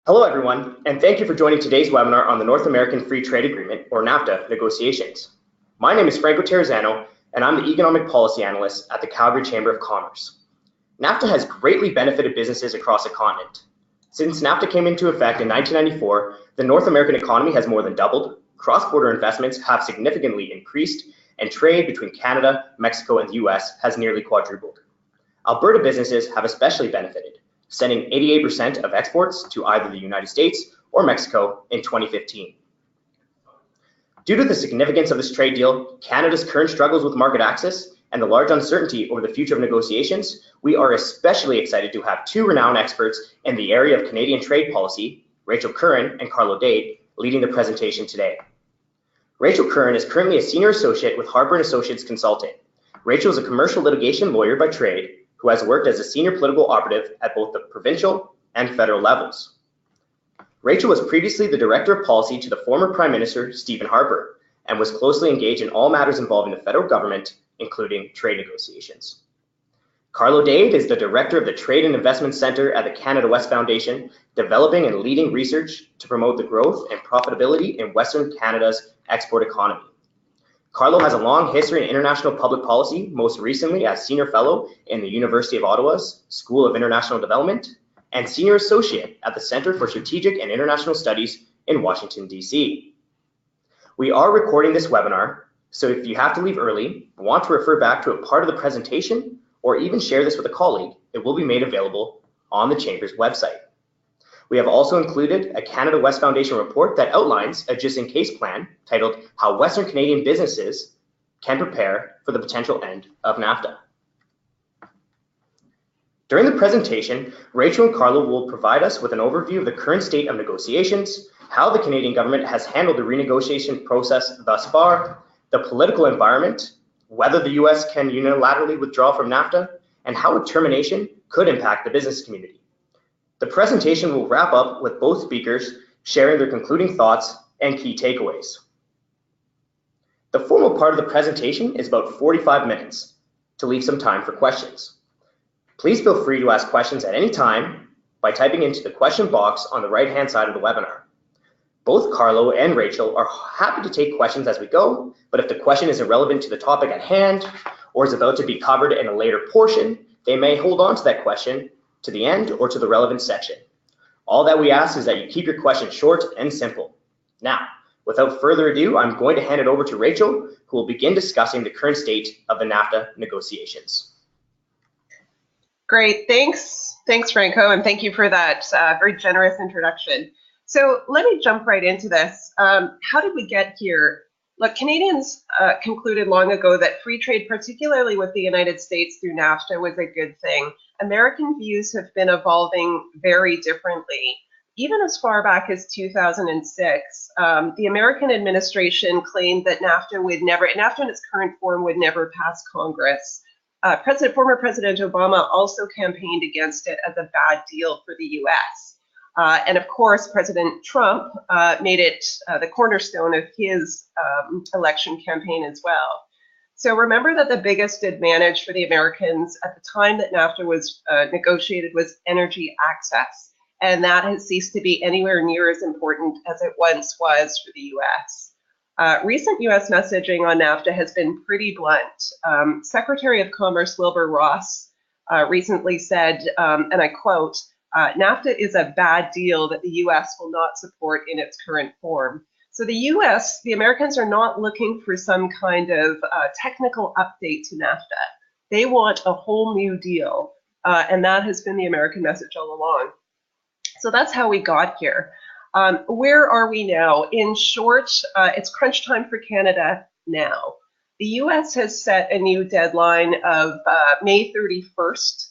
Hello, everyone, and thank you for joining today's webinar on the North American Free Trade Agreement, or NAFTA, negotiations. My name is Franco Terrazzano, and I'm the Economic Policy Analyst at the Calgary Chamber of Commerce. NAFTA has greatly benefited businesses across the continent. Since NAFTA came into effect in 1994, the North American economy has more than doubled, cross-border investments have significantly increased, and trade between Canada, Mexico, and the US has nearly quadrupled. Alberta businesses have especially benefited, sending 88% of exports to either the United States or Mexico in 2015. Due to the significance of this trade deal, Canada's current struggles with market access, and the large uncertainty over the future of negotiations, we are especially excited to have two renowned experts in the area of Canadian trade policy, Rachel Curran and Carlo Dade, leading the presentation today. Rachel Curran is currently a senior associate with Harper & Associates Consulting. Rachel is a commercial litigation lawyer by trade who has worked as a senior political operative at both the provincial and federal levels. Rachel was previously the Director of Policy to the former Prime Minister, Stephen Harper, and was closely engaged in all matters involving the federal government, including trade negotiations. Carlo Dade is the Director of the Trade and Investment Centre at the Canada West Foundation, developing and leading research to promote the growth and profitability in Western Canada's export economy. Carlo has a long history in international public policy, most recently as Senior Fellow in the University of Ottawa's School of International Development and Senior Associate at the Centre for Strategic and International Studies in Washington, D.C. We are recording this webinar, so if you have to leave early, want to refer back to a part of the presentation, or even share this with a colleague, it will be made available on the Chamber's website. We have also included a Canada West Foundation report that outlines a just-in-case plan titled How Western Canadian Businesses Can Prepare for the Potential End of NAFTA. During the presentation, Rachel and Carlo will provide us with an overview of the current state of negotiations, how the Canadian government has handled the renegotiation process thus far, the political environment, whether the US can unilaterally withdraw from NAFTA, and how a termination could impact the business community. The presentation will wrap up with both speakers sharing their concluding thoughts and key takeaways. The formal part of the presentation is about 45 minutes to leave some time for questions. Please feel free to ask questions at any time by typing into the question box on the right-hand side of the webinar. Both Carlo and Rachel are happy to take questions as we go, but if the question is irrelevant to the topic at hand or is about to be covered in a later portion, they may hold on to that question to the end or to the relevant section. All that we ask is that you keep your questions short and simple. Now, without further ado, I'm going to hand it over to Rachel, who will begin discussing the current state of the NAFTA negotiations. Great, thanks Franco, and thank you for that very generous introduction. So let me jump right into this. How did we get here? Look, Canadians concluded long ago that free trade, particularly with the United States through NAFTA, was a good thing. American views have been evolving very differently. Even as far back as 2006, the American administration claimed that NAFTA in its current form would never pass Congress. Former President Obama also campaigned against it as a bad deal for the US. And of course, President Trump made it the cornerstone of his election campaign as well. So remember that the biggest advantage for the Americans at the time that NAFTA was negotiated was energy access. And that has ceased to be anywhere near as important as it once was for the US. Recent US messaging on NAFTA has been pretty blunt. Secretary of Commerce Wilbur Ross recently said, and I quote, NAFTA is a bad deal that the US will not support in its current form. So the Americans are not looking for some kind of technical update to NAFTA. They want a whole new deal, and that has been the American message all along. So that's how we got here. Where are we now? In short, it's crunch time for Canada now. The US has set a new deadline of May 31st,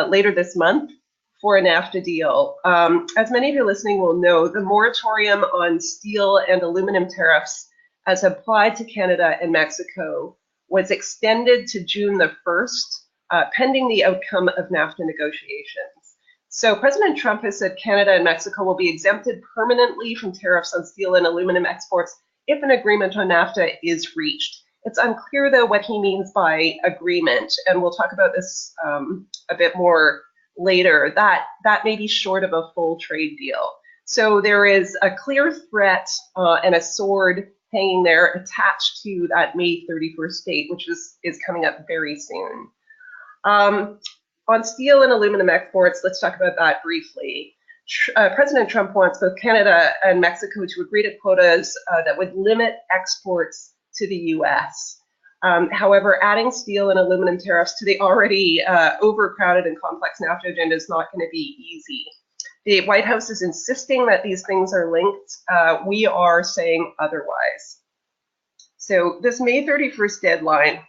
later this month, for a NAFTA deal. As many of you listening will know, the moratorium on steel and aluminum tariffs as applied to Canada and Mexico was extended to June the 1st, pending the outcome of NAFTA negotiations. So President Trump has said Canada and Mexico will be exempted permanently from tariffs on steel and aluminum exports if an agreement on NAFTA is reached. It's unclear, though, what he means by agreement, and we'll talk about this a bit more later. That may be short of a full trade deal. So there is a clear threat and a sword hanging there attached to that May 31st date, which is coming up very soon. On steel and aluminum exports, let's talk about that briefly. President Trump wants both Canada and Mexico to agree to quotas that would limit exports to the US. However, adding steel and aluminum tariffs to the already overcrowded and complex NAFTA agenda is not going to be easy. The White House is insisting that these things are linked. We are saying otherwise. So this May 31st deadline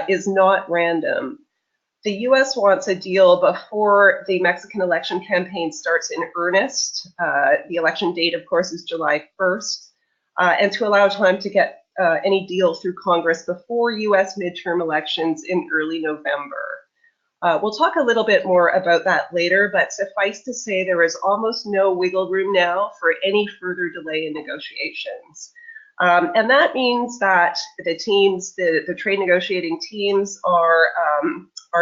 is not random. The US wants a deal before the Mexican election campaign starts in earnest. The election date, of course, is July 1st, and to allow time to get any deal through Congress before US midterm elections in early November. We'll talk a little bit more about that later, but suffice to say there is almost no wiggle room now for any further delay in negotiations. And that means that the teams, the trade negotiating teams are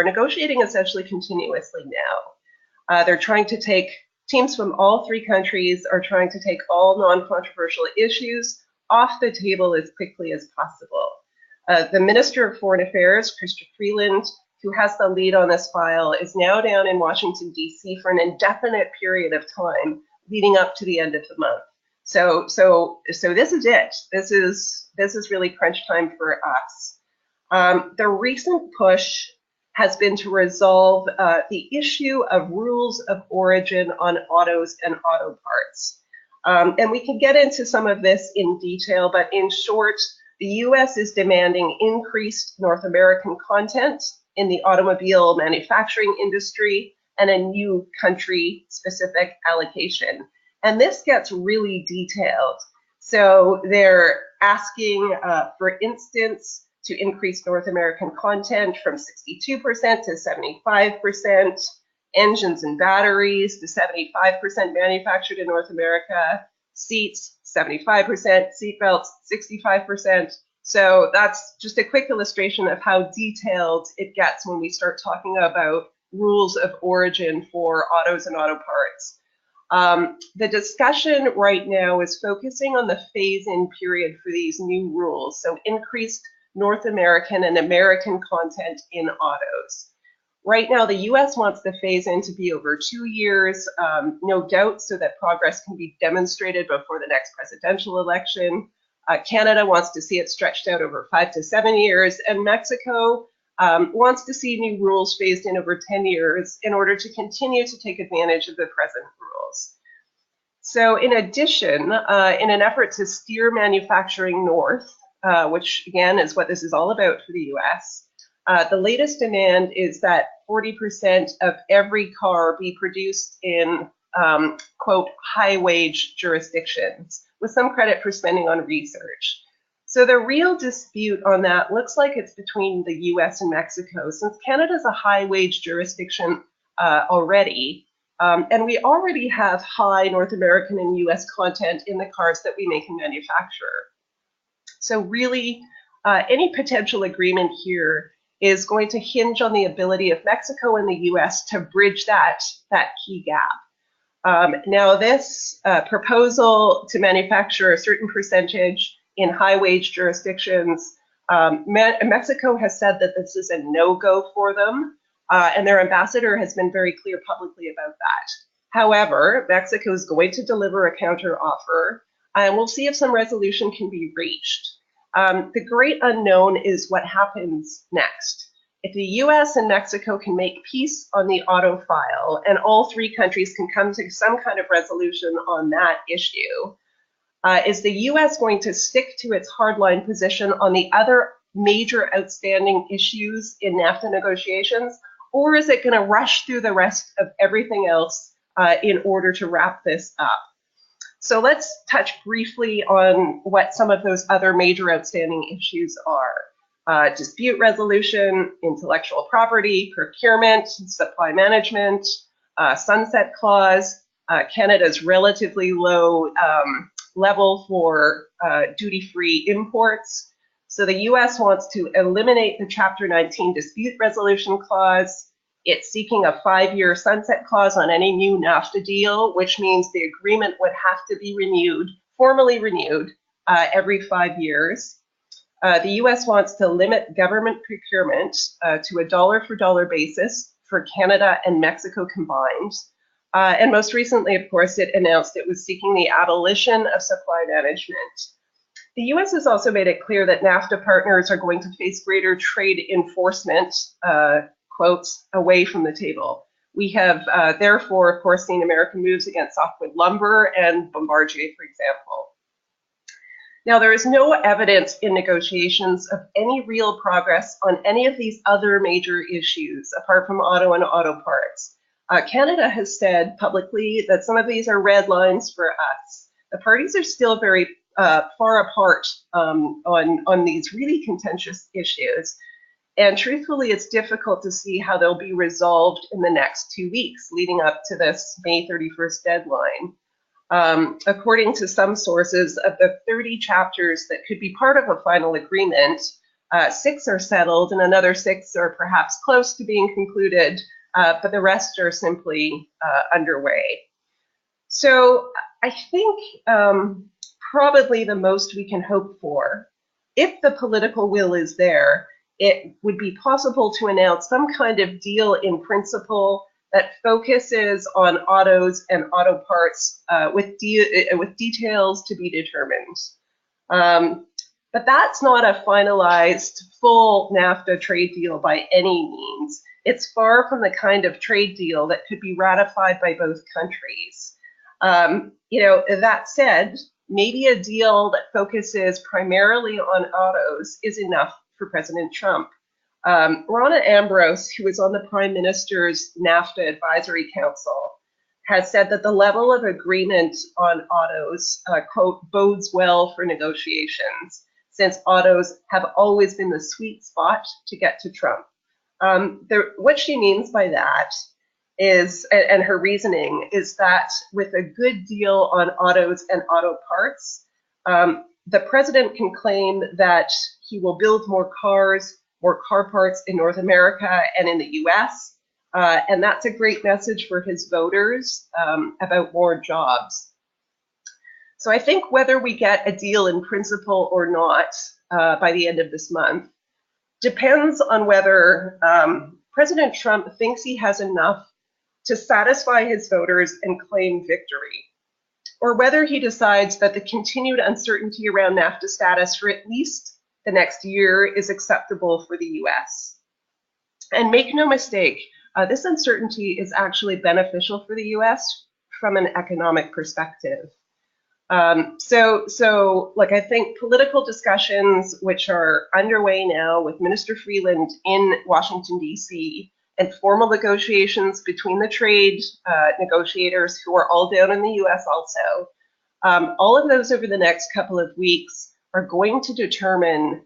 negotiating essentially continuously now. They're trying to take, teams from all three countries are trying to take all non-controversial issues off the table as quickly as possible. The Minister of Foreign Affairs, Chrystia Freeland, who has the lead on this file, is now down in Washington, D.C. for an indefinite period of time leading up to the end of the month. So this is it. This is really crunch time for us. The recent push has been to resolve the issue of rules of origin on autos and auto parts. And we can get into some of this in detail, but in short, the US is demanding increased North American content in the automobile manufacturing industry and a new country-specific allocation. And this gets really detailed. So they're asking, for instance, to increase North American content from 62% to 75%, engines and batteries to 75% manufactured in North America, seats 75%, seatbelts 65%. So that's just a quick illustration of how detailed it gets when we start talking about rules of origin for autos and auto parts. The discussion right now is focusing on the phase-in period for these new rules, so increased North American and American content in autos. Right now, the US wants the phase-in to be over 2 years, no doubt, so that progress can be demonstrated before the next presidential election. Canada wants to see it stretched out over 5 to 7 years, and Mexico wants to see new rules phased in over 10 years in order to continue to take advantage of the present rules. So in addition, in an effort to steer manufacturing north, which again is what this is all about for the US, the latest demand is that 40% of every car be produced in, quote, high-wage jurisdictions, with some credit for spending on research. So the real dispute on that looks like it's between the US and Mexico, since Canada's a high-wage jurisdiction already, and we already have high North American and US content in the cars that we make and manufacture. So really, any potential agreement here is going to hinge on the ability of Mexico and the US to bridge that key gap. Now this proposal to manufacture a certain percentage in high-wage jurisdictions, Mexico has said that this is a no-go for them, and their ambassador has been very clear publicly about that. However, Mexico is going to deliver a counteroffer, and we'll see if some resolution can be reached. The great unknown is what happens next. If the US and Mexico can make peace on the auto file, and all three countries can come to some kind of resolution on that issue, is the US going to stick to its hardline position on the other major outstanding issues in NAFTA negotiations, or is it going to rush through the rest of everything else in order to wrap this up? So let's touch briefly on what some of those other major outstanding issues are. Dispute resolution, intellectual property, procurement, supply management, sunset clause, Canada's relatively low level for duty-free imports. So the US wants to eliminate the Chapter 19 dispute resolution clause. It's seeking a 5-year sunset clause on any new NAFTA deal, which means the agreement would have to be renewed, formally renewed, every 5 years. The US wants to limit government procurement to a dollar-for-dollar basis for Canada and Mexico combined. And most recently, of course, it announced it was seeking the abolition of supply management. The US has also made it clear that NAFTA partners are going to face greater trade enforcement, quotes, away from the table. We have therefore, of course, seen American moves against softwood lumber and Bombardier, for example. Now, there is no evidence in negotiations of any real progress on any of these other major issues, apart from auto and auto parts. Canada has said publicly that some of these are red lines for us. The parties are still very far apart on these really contentious issues. And truthfully, it's difficult to see how they'll be resolved in the next 2 weeks leading up to this May 31st deadline. According to some sources, of the 30 chapters that could be part of a final agreement, 6 are settled and another 6 are perhaps close to being concluded, but the rest are simply underway. So I think probably the most we can hope for, if the political will is there, it would be possible to announce some kind of deal in principle that focuses on autos and auto parts with details to be determined. But that's not a finalized full NAFTA trade deal by any means. It's far from the kind of trade deal that could be ratified by both countries. That said, maybe a deal that focuses primarily on autos is enough for President Trump. Rona Ambrose, who is on the Prime Minister's NAFTA Advisory Council, has said that the level of agreement on autos, quote, bodes well for negotiations, since autos have always been the sweet spot to get to Trump. What she means by that is, and her reasoning is that with a good deal on autos and auto parts, the president can claim that he will build more cars, more car parts in North America and in the US. And that's a great message for his voters about more jobs. So I think whether we get a deal in principle or not by the end of this month depends on whether President Trump thinks he has enough to satisfy his voters and claim victory, or whether he decides that the continued uncertainty around NAFTA status for at least the next year is acceptable for the US. And make no mistake, this uncertainty is actually beneficial for the US from an economic perspective. So I think political discussions, which are underway now with Minister Freeland in Washington, D.C., and formal negotiations between the trade negotiators who are all down in the US also, all of those over the next couple of weeks are going to determine,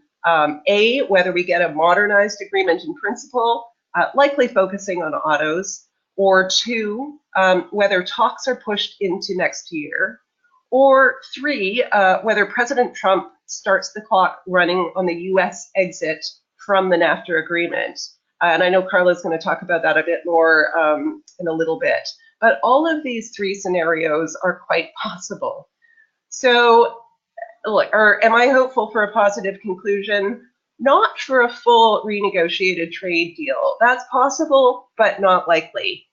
A, whether we get a modernized agreement in principle, likely focusing on autos, or 2, whether talks are pushed into next year, or 3, whether President Trump starts the clock running on the US exit from the NAFTA agreement. And I know Carla's going to talk about that a bit more in a little bit. But all of these 3 scenarios are quite possible. So, look, am I hopeful for a positive conclusion? Not for a full renegotiated trade deal. That's possible, but not likely.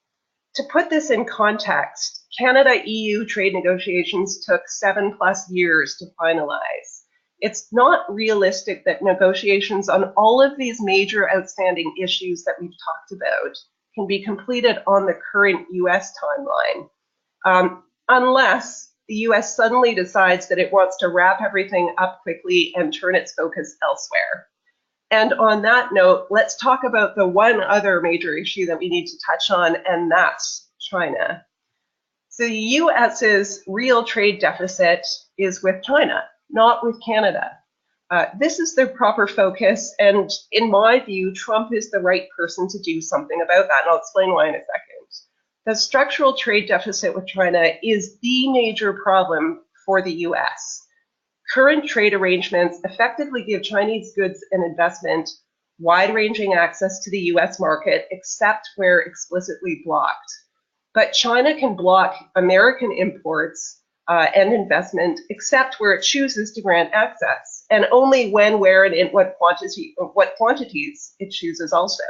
To put this in context, Canada-EU trade negotiations took 7+ years to finalize. It's not realistic that negotiations on all of these major outstanding issues that we've talked about can be completed on the current US timeline, unless the US suddenly decides that it wants to wrap everything up quickly and turn its focus elsewhere. And on that note, let's talk about the one other major issue that we need to touch on, and that's China. So the US's real trade deficit is with China, not with Canada. This is their proper focus, and in my view, Trump is the right person to do something about that, and I'll explain why in a second. The structural trade deficit with China is the major problem for the US. Current trade arrangements effectively give Chinese goods and investment wide-ranging access to the US market, except where explicitly blocked. But China can block American imports and investment, except where it chooses to grant access, and only when, where, and in what quantities it chooses also.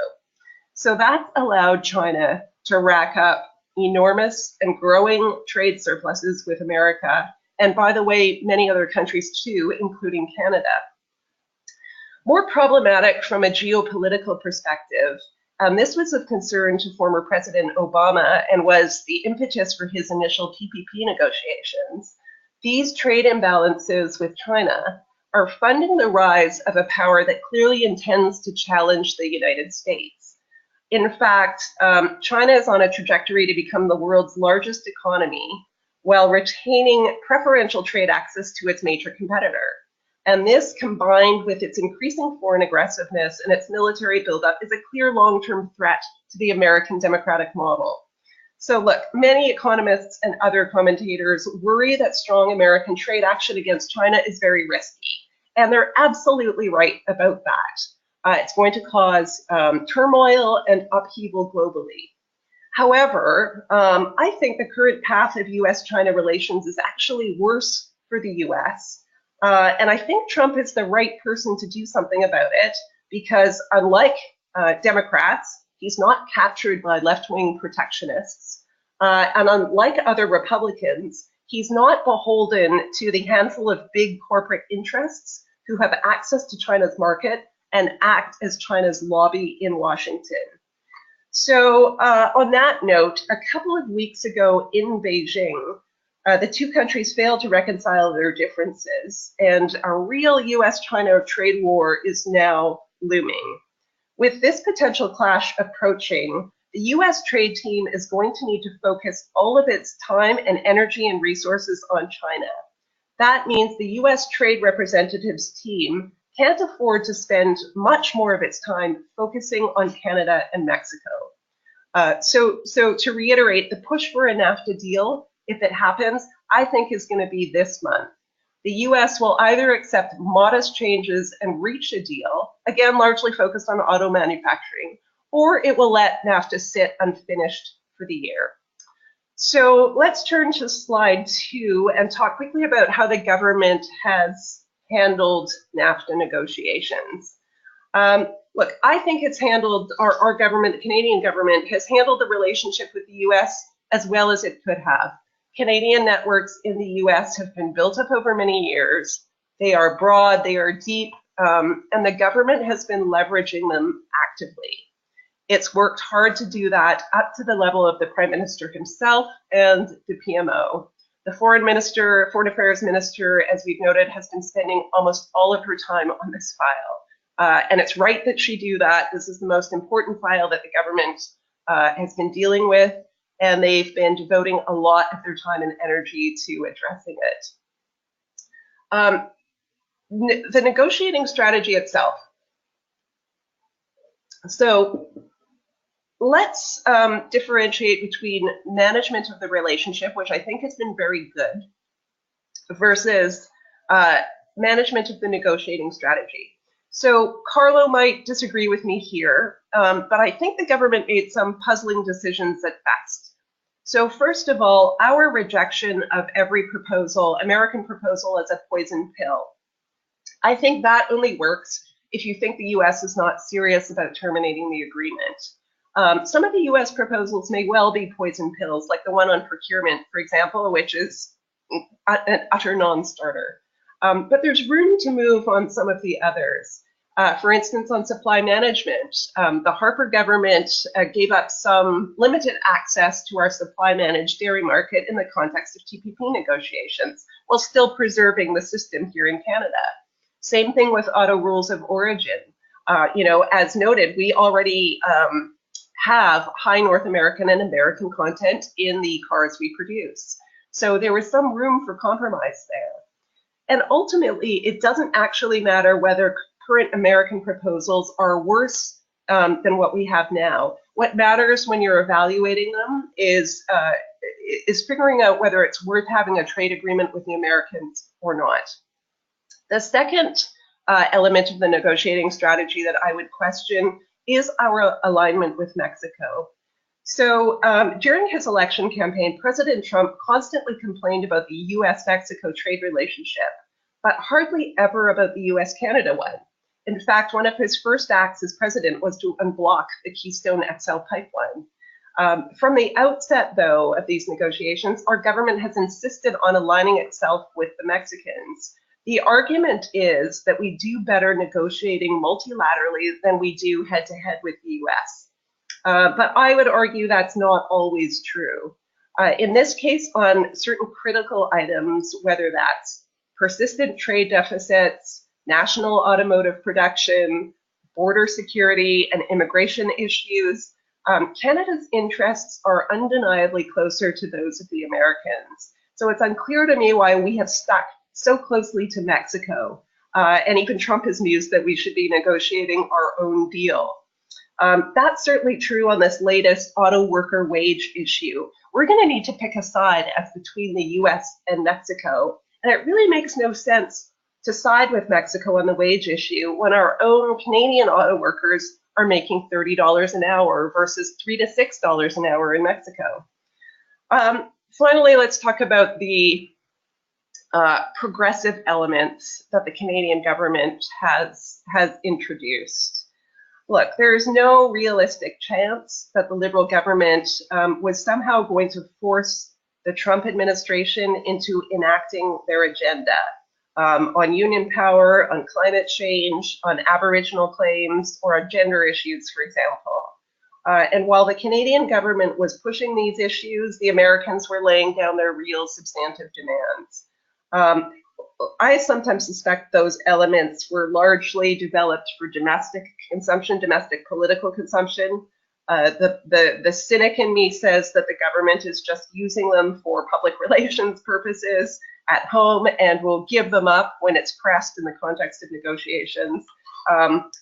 So that allowed China to rack up enormous and growing trade surpluses with America, and by the way, many other countries too, including Canada. More problematic from a geopolitical perspective, this was of concern to former President Obama and was the impetus for his initial TPP negotiations. These trade imbalances with China are funding the rise of a power that clearly intends to challenge the United States. In fact, China is on a trajectory to become the world's largest economy while retaining preferential trade access to its major competitor. And this, combined with its increasing foreign aggressiveness and its military buildup, is a clear long-term threat to the American democratic model. So look, many economists and other commentators worry that strong American trade action against China is very risky. And they're absolutely right about that. It's going to cause turmoil and upheaval globally. However, I think the current path of US-China relations is actually worse for the US. And I think Trump is the right person to do something about it because unlike Democrats, he's not captured by left-wing protectionists. And unlike other Republicans, he's not beholden to the handful of big corporate interests who have access to China's market and act as China's lobby in Washington. So on that note, a couple of weeks ago in Beijing, the two countries failed to reconcile their differences, and a real US-China trade war is now looming. With this potential clash approaching, the US trade team is going to need to focus all of its time and energy and resources on China. That means the US trade representatives team can't afford to spend much more of its time focusing on Canada and Mexico. So to reiterate, the push for a NAFTA deal, if it happens, I think is going to be this month. The US will either accept modest changes and reach a deal, again, largely focused on auto manufacturing, or it will let NAFTA sit unfinished for the year. So let's turn to slide 2 and talk quickly about how the government has handled NAFTA negotiations. Look, I think it's handled, our government, the Canadian government, has handled the relationship with the US as well as it could have. Canadian networks in the US have been built up over many years. They are broad, they are deep, and the government has been leveraging them actively. It's worked hard to do that up to the level of the Prime Minister himself and the PMO. The Foreign Affairs Minister, as we've noted, has been spending almost all of her time on this file. And it's right that she do that. This is the most important file that the government has been dealing with, and they've been devoting a lot of their time and energy to addressing it. The negotiating strategy itself. So let's differentiate between management of the relationship, which I think has been very good, versus management of the negotiating strategy. So Carlo might disagree with me here, but I think the government made some puzzling decisions at best. So first of all, our rejection of every proposal, American proposal, as a poison pill. I think that only works if you think the US is not serious about terminating the agreement. Some of the US proposals may well be poison pills, like the one on procurement, for example, which is an utter non-starter. But there's room to move on some of the others. For instance, on supply management, the Harper government gave up some limited access to our supply managed dairy market in the context of TPP negotiations, while still preserving the system here in Canada. Same thing with auto rules of origin. As noted, we already have high North American and American content in the cars we produce. So there was some room for compromise there. And ultimately, it doesn't actually matter whether current American proposals are worse than what we have now. What matters when you're evaluating them is figuring out whether it's worth having a trade agreement with the Americans or not. The second element of the negotiating strategy that I would question is our alignment with Mexico. So during his election campaign, President Trump constantly complained about the US-Mexico trade relationship, but hardly ever about the US-Canada one. In fact, one of his first acts as president was to unblock the Keystone XL pipeline. From the outset, though, of these negotiations, our government has insisted on aligning itself with the Mexicans. The argument is that we do better negotiating multilaterally than we do head-to-head with the US. But I would argue that's not always true. In this case, on certain critical items, whether that's persistent trade deficits, national automotive production, border security, and immigration issues, Canada's interests are undeniably closer to those of the Americans. So it's unclear to me why we have stuck so closely to Mexico. And even Trump has mused that we should be negotiating our own deal. That's certainly true on this latest auto worker wage issue. We're going to need to pick a side as between the US and Mexico. And it really makes no sense to side with Mexico on the wage issue when our own Canadian auto workers are making $30 an hour versus $3 to $6 an hour in Mexico. Finally, let's talk about the progressive elements that the Canadian government has introduced. Look, there's no realistic chance that the Liberal government was somehow going to force the Trump administration into enacting their agenda on union power, on climate change, on Aboriginal claims, or on gender issues, for example. And while the Canadian government was pushing these issues, the Americans were laying down their real substantive demands. I sometimes suspect those elements were largely developed for domestic consumption, domestic political consumption. The cynic in me says that the government is just using them for public relations purposes at home and will give them up when it's pressed in the context of negotiations.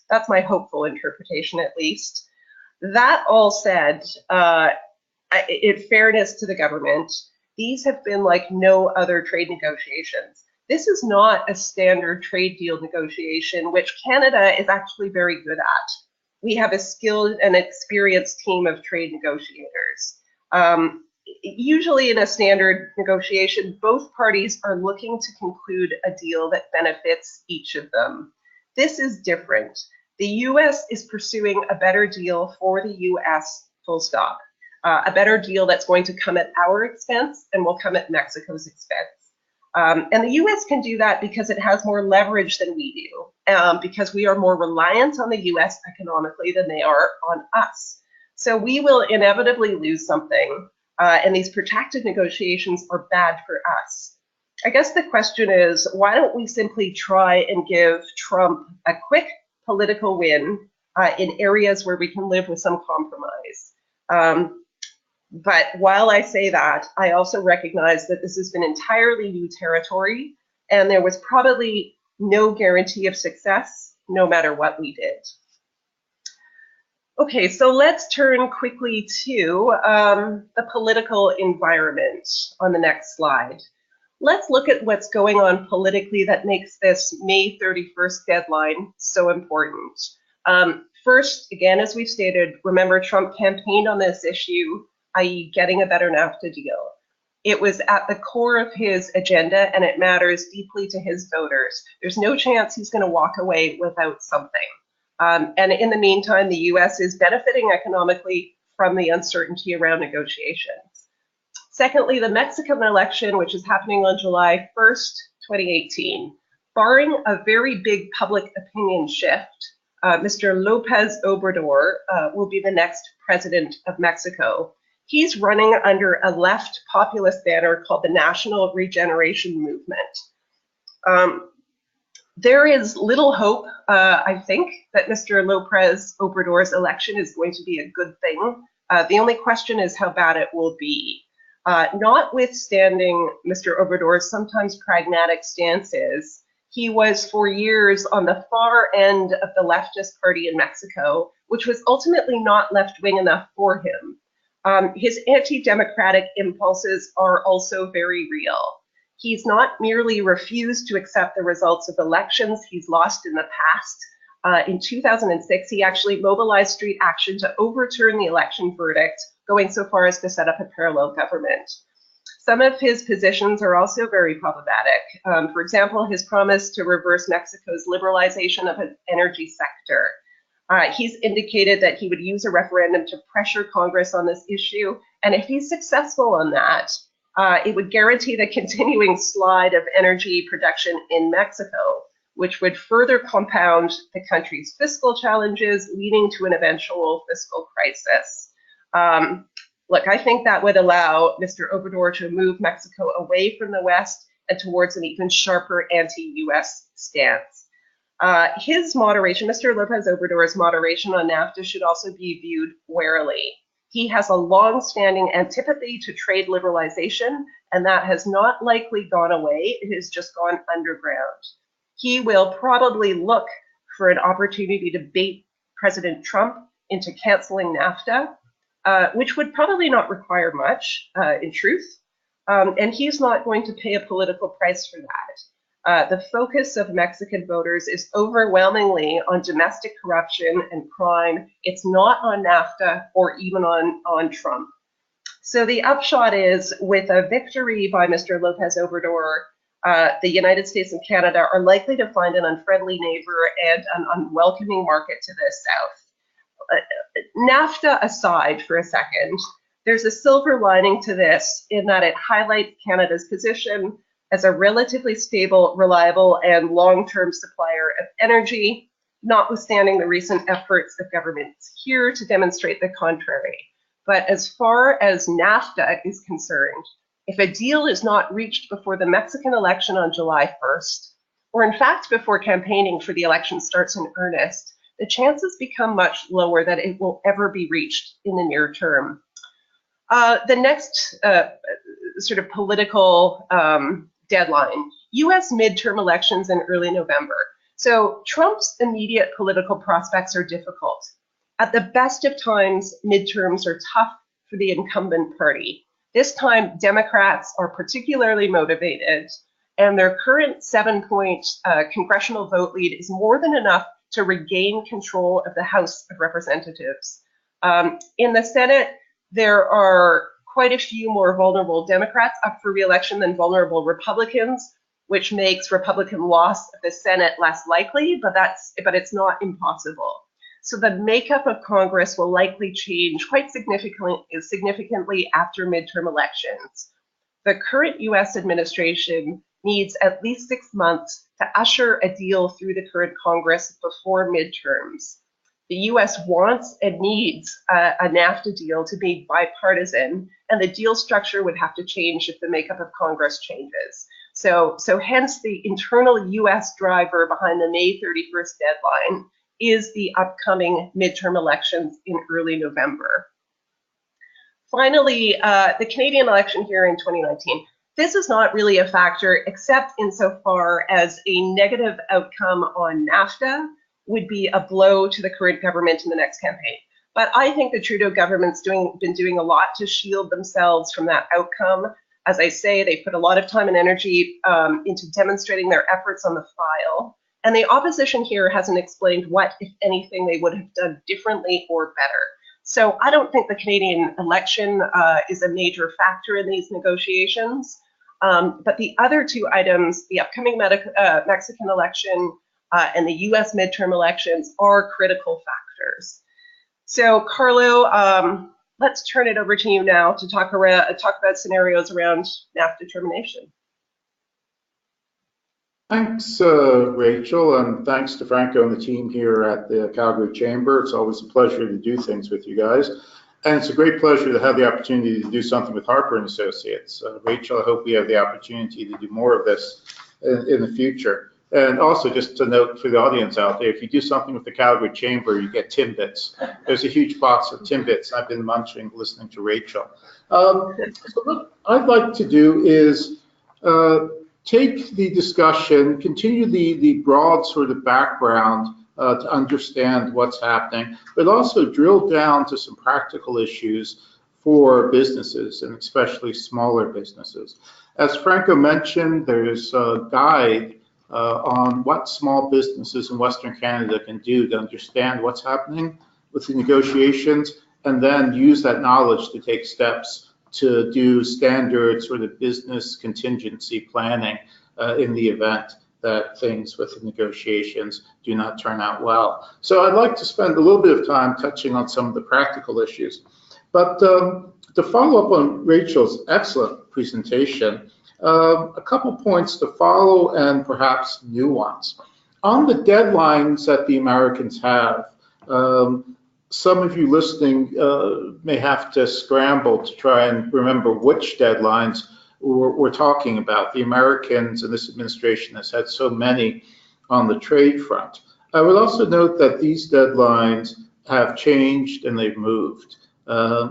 That's my hopeful interpretation, at least. That all said, in fairness to the government, these have been like no other trade negotiations. This is not a standard trade deal negotiation, which Canada is actually very good at. We have a skilled and experienced team of trade negotiators. Usually in a standard negotiation, both parties are looking to conclude a deal that benefits each of them. This is different. The US is pursuing a better deal for the US, full stop. A better deal that's going to come at our expense and will come at Mexico's expense. And the US can do that because it has more leverage than we do, because we are more reliant on the US economically than they are on us. So we will inevitably lose something, and these protracted negotiations are bad for us. I guess the question is, why don't we simply try and give Trump a quick political win in areas where we can live with some compromise? But while I say that, I also recognize that this has been entirely new territory, and there was probably no guarantee of success, no matter what we did. Okay, so let's turn quickly to the political environment on the next slide. Let's look at what's going on politically that makes this May 31st deadline so important. First, again, as we've stated, remember Trump campaigned on this issue, i.e. getting a better NAFTA deal. It was at the core of his agenda, and it matters deeply to his voters. There's no chance he's going to walk away without something. And in the meantime, the US is benefiting economically from the uncertainty around negotiations. Secondly, the Mexican election, which is happening on July 1st, 2018. Barring a very big public opinion shift, Mr. López Obrador will be the next president of Mexico. He's running under a left populist banner called the National Regeneration Movement. There is little hope, I think, that Mr. López Obrador's election is going to be a good thing. The only question is how bad it will be. Notwithstanding Mr. Obrador's sometimes pragmatic stances, he was for years on the far end of the leftist party in Mexico, which was ultimately not left-wing enough for him. His anti-democratic impulses are also very real. He's not merely refused to accept the results of elections he's lost in the past. In 2006, he actually mobilized street action to overturn the election verdict, going so far as to set up a parallel government. Some of his positions are also very problematic. For example, his promise to reverse Mexico's liberalization of its energy sector. He's indicated that he would use a referendum to pressure Congress on this issue, and if he's successful on that, it would guarantee the continuing slide of energy production in Mexico, which would further compound the country's fiscal challenges, leading to an eventual fiscal crisis. Look, I think that would allow Mr. Obrador to move Mexico away from the West and towards an even sharper anti-US stance. His moderation, Mr. Lopez Obrador's moderation on NAFTA should also be viewed warily. He has a long-standing antipathy to trade liberalization, and that has not likely gone away. It has just gone underground. He will probably look for an opportunity to bait President Trump into canceling NAFTA, which would probably not require much, in truth. And he's not going to pay a political price for that. The focus of Mexican voters is overwhelmingly on domestic corruption and crime. It's not on NAFTA or even on Trump. So the upshot is, with a victory by Mr. Lopez Obrador, the United States and Canada are likely to find an unfriendly neighbor and an unwelcoming market to the south. NAFTA aside for a second, there's a silver lining to this in that it highlights Canada's position as a relatively stable, reliable, and long-term supplier of energy, notwithstanding the recent efforts of governments here to demonstrate the contrary. But as far as NAFTA is concerned, if a deal is not reached before the Mexican election on July 1st, or in fact before campaigning for the election starts in earnest, the chances become much lower that it will ever be reached in the near term. The next sort of political deadline, US midterm elections in early November. So Trump's immediate political prospects are difficult. At the best of times, midterms are tough for the incumbent party. This time, Democrats are particularly motivated, and their current 7-point congressional vote lead is more than enough to regain control of the House of Representatives. In the Senate, there are quite a few more vulnerable Democrats up for re-election than vulnerable Republicans, which makes Republican loss of the Senate less likely, but it's not impossible. So the makeup of Congress will likely change quite significantly after midterm elections. The current US administration needs at least 6 months to usher a deal through the current Congress before midterms. The US wants and needs a NAFTA deal to be bipartisan, and the deal structure would have to change if the makeup of Congress changes. So hence the internal US driver behind the May 31st deadline is the upcoming midterm elections in early November. Finally, the Canadian election here in 2019. This is not really a factor except insofar as a negative outcome on NAFTA would be a blow to the current government in the next campaign. But I think the Trudeau government's been doing a lot to shield themselves from that outcome. As I say, they put a lot of time and energy into demonstrating their efforts on the file. And the opposition here hasn't explained what, if anything, they would have done differently or better. So I don't think the Canadian election is a major factor in these negotiations. But the other two items, the upcoming Mexican election and the US midterm elections, are critical factors. So Carlo, let's turn it over to you now to talk about scenarios around NAFTA termination. Thanks, Rachel, and thanks to Franco and the team here at the Calgary Chamber. It's always a pleasure to do things with you guys. And it's a great pleasure to have the opportunity to do something with Harper and Associates. Rachel, I hope we have the opportunity to do more of this in the future. And also, just to note for the audience out there, if you do something with the Calgary Chamber, you get Timbits. There's a huge box of Timbits. I've been munching listening to Rachel. So what I'd like to do is take the discussion, continue the broad sort of background to understand what's happening, but also drill down to some practical issues for businesses, and especially smaller businesses. As Franco mentioned, there's a guide on what small businesses in Western Canada can do to understand what's happening with the negotiations, and then use that knowledge to take steps to do standard sort of business contingency planning in the event that things with the negotiations do not turn out well. So I'd like to spend a little bit of time touching on some of the practical issues. But to follow up on Rachel's excellent presentation, a couple points to follow and perhaps new ones. On the deadlines that the Americans have, some of you listening may have to scramble to try and remember which deadlines we're talking about. The Americans and this administration has had so many on the trade front. I would also note that these deadlines have changed and they've moved.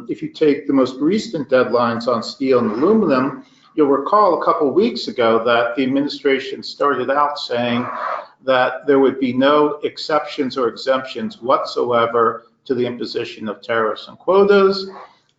If you take the most recent deadlines on steel and aluminum, you'll recall a couple of weeks ago that the administration started out saying that there would be no exceptions or exemptions whatsoever to the imposition of tariffs and quotas.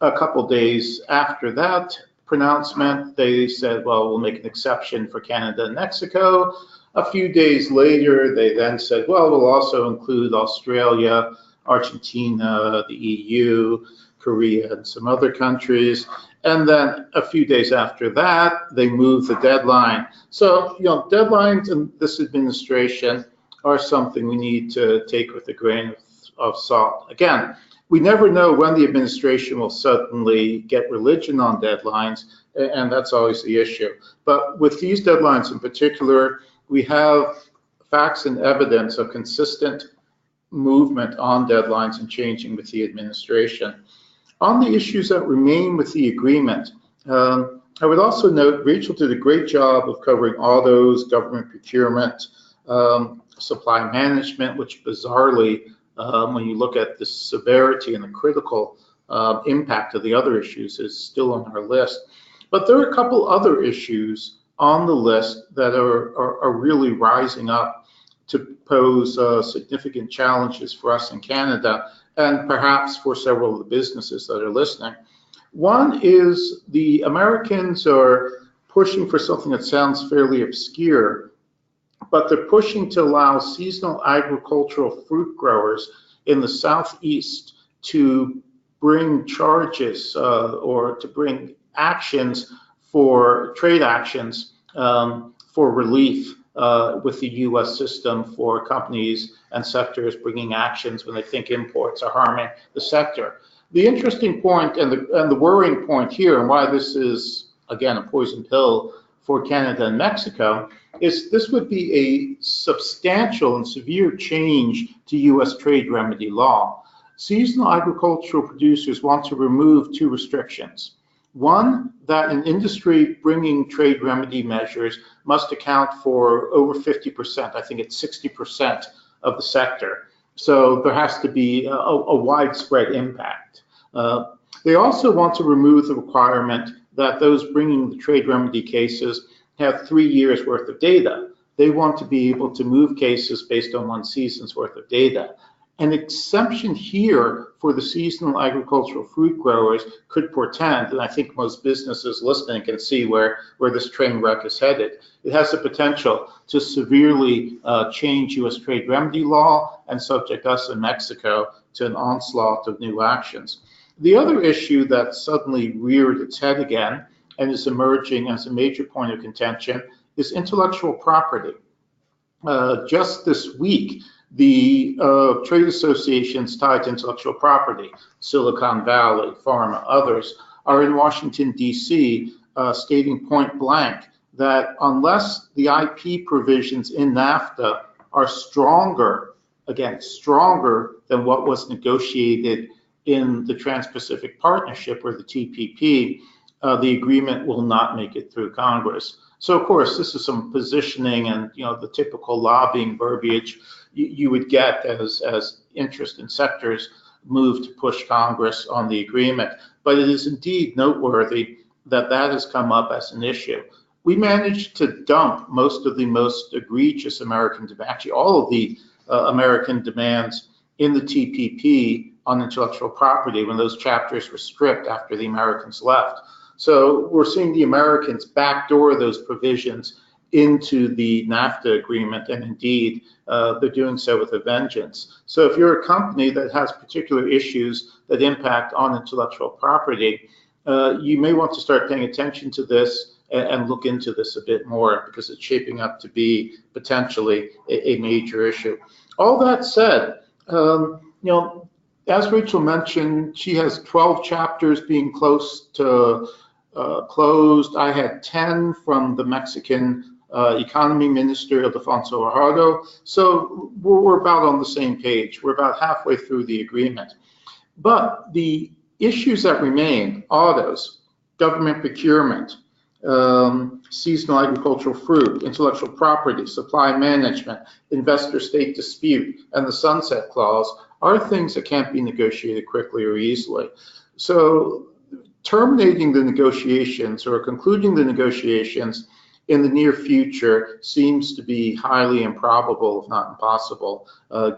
A couple days after that pronouncement, they said, well, we'll make an exception for Canada and Mexico. A few days later, they then said, well, we'll also include Australia, Argentina, the EU, Korea, and some other countries. And then a few days after that, they moved the deadline. So, deadlines in this administration are something we need to take with a grain of salt. Again, we never know when the administration will suddenly get religion on deadlines, and that's always the issue. But with these deadlines in particular, we have facts and evidence of consistent movement on deadlines and changing with the administration. On the issues that remain with the agreement, I would also note Rachel did a great job of covering autos, government procurement, supply management, which bizarrely, when you look at the severity and the critical impact of the other issues, is still on our list. But there are a couple other issues on the list that are really rising up to pose significant challenges for us in Canada and perhaps for several of the businesses that are listening. One is the Americans are pushing for something that sounds fairly obscure, but they're pushing to allow seasonal agricultural fruit growers in the southeast to bring charges or to bring actions for trade actions for relief with the U.S. system for companies and sectors bringing actions when they think imports are harming the sector. The interesting point and the worrying point here, and why this is, again, a poison pill for Canada and Mexico, is this would be a substantial and severe change to U.S. trade remedy law. Seasonal agricultural producers want to remove two restrictions. One, that an industry bringing trade remedy measures must account for over 50%, I think it's 60% of the sector. So there has to be a widespread impact. They also want to remove the requirement that those bringing the trade remedy cases have 3 years worth of data. They want to be able to move cases based on 1 season's worth of data. An exemption here for the seasonal agricultural fruit growers could portend, and I think most businesses listening can see where this train wreck is headed. It has the potential to severely change U.S. trade remedy law and subject us in Mexico to an onslaught of new actions. The other issue that suddenly reared its head again and is emerging as a major point of contention is intellectual property. Just this week, the trade associations tied to intellectual property, Silicon Valley, Pharma, others, are in Washington, D.C., stating point blank that unless the IP provisions in NAFTA are stronger, again, stronger than what was negotiated in the Trans-Pacific Partnership, or the TPP, the agreement will not make it through Congress. So, of course, this is some positioning and, the typical lobbying verbiage you would get as interest in sectors move to push Congress on the agreement. But it is indeed noteworthy that that has come up as an issue. We managed to dump most of the most egregious American demands, actually all of the American demands in the TPP on intellectual property when those chapters were stripped after the Americans left. So we're seeing the Americans backdoor those provisions into the NAFTA agreement, and indeed, they're doing so with a vengeance. So if you're a company that has particular issues that impact on intellectual property, you may want to start paying attention to this and look into this a bit more, because it's shaping up to be potentially a major issue. All that said, as Rachel mentioned, she has 12 chapters being close to closed. I had 10 from the Mexican Economy Minister, Ildefonso Guajardo. So we're about on the same page. We're about halfway through the agreement. But the issues that remain, autos, government procurement, seasonal agricultural fruit, intellectual property, supply management, investor-state dispute, and the sunset clause are things that can't be negotiated quickly or easily. So terminating the negotiations or concluding the negotiations in the near future seems to be highly improbable, if not impossible,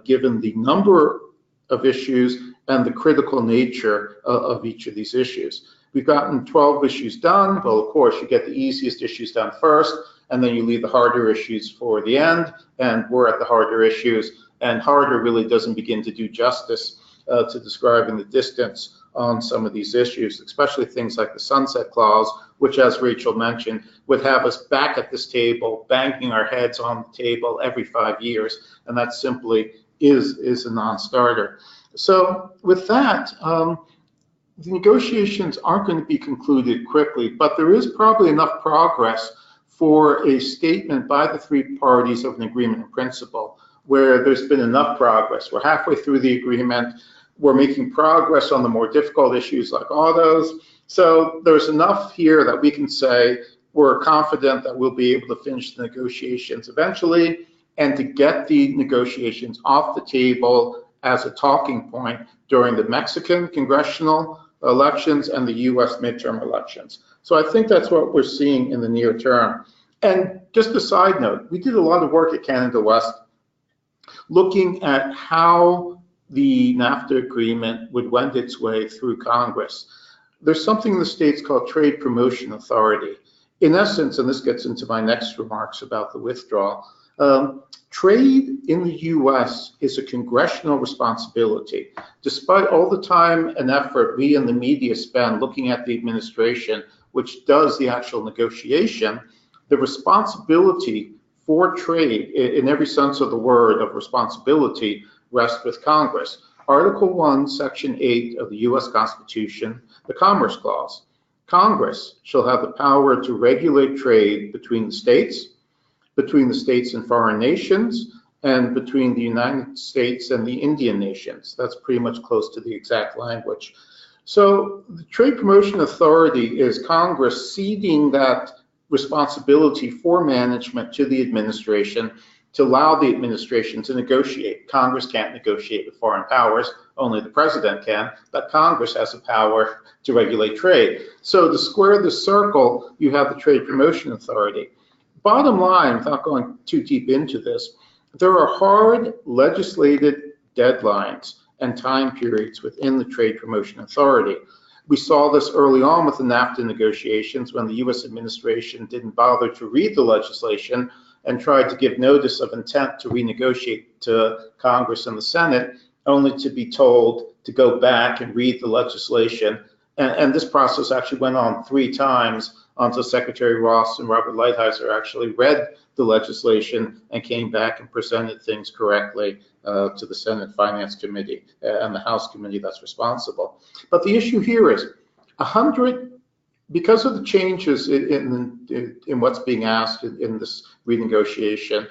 given the number of issues and the critical nature of each of these issues. We've gotten 12 issues done. Well, of course, you get the easiest issues done first, and then you leave the harder issues for the end, and we're at the harder issues, and harder really doesn't begin to do justice to describing the distance on some of these issues, especially things like the sunset clause, which, as Rachel mentioned, would have us back at this table, banging our heads on the table every 5 years, and that simply is a non-starter. So with that, the negotiations aren't going to be concluded quickly, but there is probably enough progress for a statement by the three parties of an agreement in principle, where there's been enough progress. We're halfway through the agreement. We're making progress on the more difficult issues like autos. So there's enough here that we can say we're confident that we'll be able to finish the negotiations eventually, and to get the negotiations off the table as a talking point during the Mexican congressional elections and the US midterm elections. So I think that's what we're seeing in the near term. And just a side note, we did a lot of work at Canada West looking at how the NAFTA agreement would wend its way through Congress. There's something in the States called Trade Promotion Authority. In essence, and this gets into my next remarks about the withdrawal, trade in the US is a congressional responsibility. Despite all the time and effort we in the media spend looking at the administration, which does the actual negotiation, the responsibility for trade, in every sense of the word of responsibility, rests with Congress. Article 1, Section 8 of the US Constitution, the Commerce Clause. Congress shall have the power to regulate trade between the states and foreign nations, and between the United States and the Indian nations. That's pretty much close to the exact language. So the Trade Promotion Authority is Congress ceding that responsibility for management to the administration to allow the administration to negotiate. Congress can't negotiate with foreign powers, only the president can, but Congress has the power to regulate trade. So to square the circle, you have the Trade Promotion Authority. Bottom line, without going too deep into this, there are hard legislated deadlines and time periods within the Trade Promotion Authority. We saw this early on with the NAFTA negotiations when the US administration didn't bother to read the legislation and tried to give notice of intent to renegotiate to Congress and the Senate, only to be told to go back and read the legislation. And this process actually went on 3 times until Secretary Ross and Robert Lighthizer actually read the legislation and came back and presented things correctly to the Senate Finance Committee and the House Committee that's responsible. But the issue here is because of the changes in what's being asked in this renegotiation,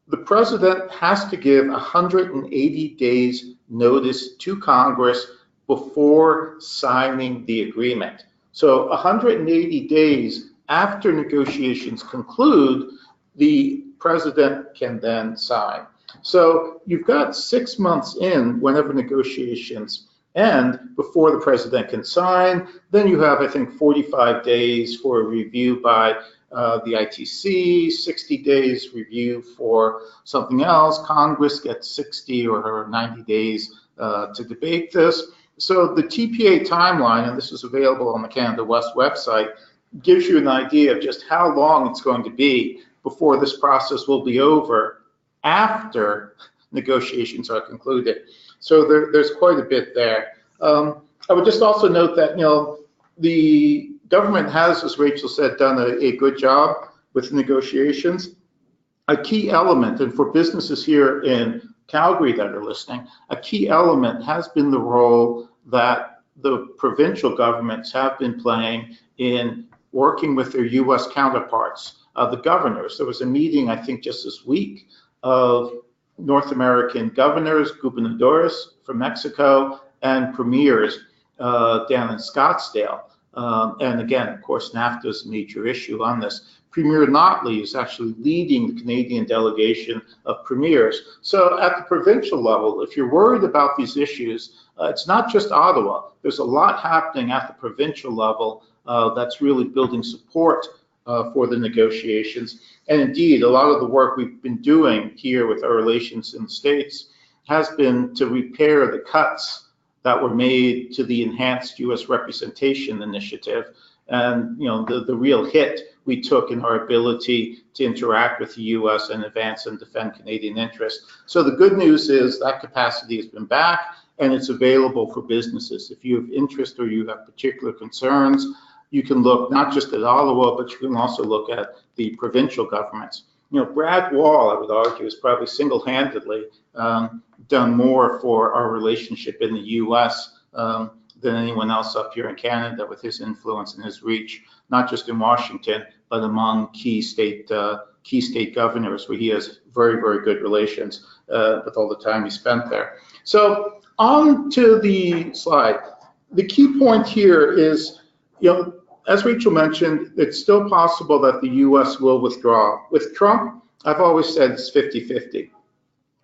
the president has to give 180 days notice to Congress before signing the agreement. So 180 days after negotiations conclude, the president can then sign. So you've got 6 months in whenever negotiations end before the president can sign. Then you have, I think, 45 days for a review by the ITC, 60 days review for something else. Congress gets 60 or 90 days to debate this. So the TPA timeline, and this is available on the Canada West website, gives you an idea of just how long it's going to be before this process will be over after negotiations are concluded. So there's quite a bit there. I would just also note that, the government has, as Rachel said, done a good job with negotiations. A key element, and for businesses here in Calgary that are listening, a key element has been the role that the provincial governments have been playing in working with their U.S. counterparts, the governors. There was a meeting, I think, just this week of North American governors, gobernadores from Mexico, and premiers down in Scottsdale. And again, of course, NAFTA is a major issue on this. Premier Notley is actually leading the Canadian delegation of premiers. So at the provincial level, if you're worried about these issues, it's not just Ottawa. There's a lot happening at the provincial level that's really building support for the negotiations. And indeed, a lot of the work we've been doing here with our relations in the States has been to repair the cuts that were made to the enhanced U.S. representation initiative, and the real hit we took in our ability to interact with the U.S. and advance and defend Canadian interests. So the good news is that capacity has been back and it's available for businesses. If you have interest or you have particular concerns, you can look not just at Ottawa, but you can also look at the provincial governments. Brad Wall, I would argue, has probably single-handedly done more for our relationship in the U.S. Than anyone else up here in Canada, with his influence and his reach, not just in Washington, but among key state governors, where he has very, very good relations with all the time he spent there. So on to the slide. The key point here is, as Rachel mentioned, it's still possible that the U.S. will withdraw. With Trump, I've always said it's 50-50.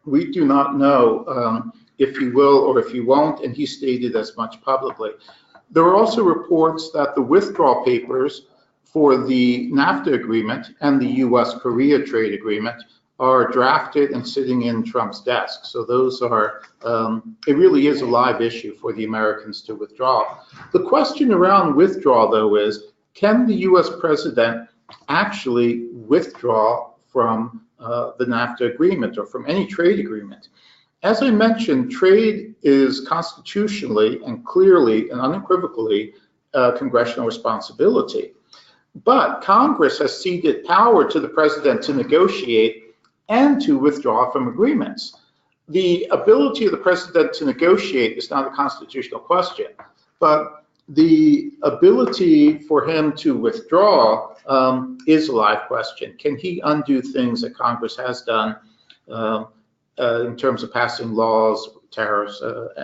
We do not know if he will or if he won't, and he stated as much publicly. There are also reports that the withdrawal papers for the NAFTA agreement and the U.S.-Korea trade agreement are drafted and sitting in Trump's desk. So those are, it really is a live issue for the Americans to withdraw. The question around withdrawal, though, is can the U.S. president actually withdraw from the NAFTA agreement or from any trade agreement? As I mentioned, trade is constitutionally and clearly and unequivocally congressional responsibility. But Congress has ceded power to the president to negotiate and to withdraw from agreements. The ability of the president to negotiate is not a constitutional question, but the ability for him to withdraw is a live question. Can he undo things that Congress has done in terms of passing laws, tariffs,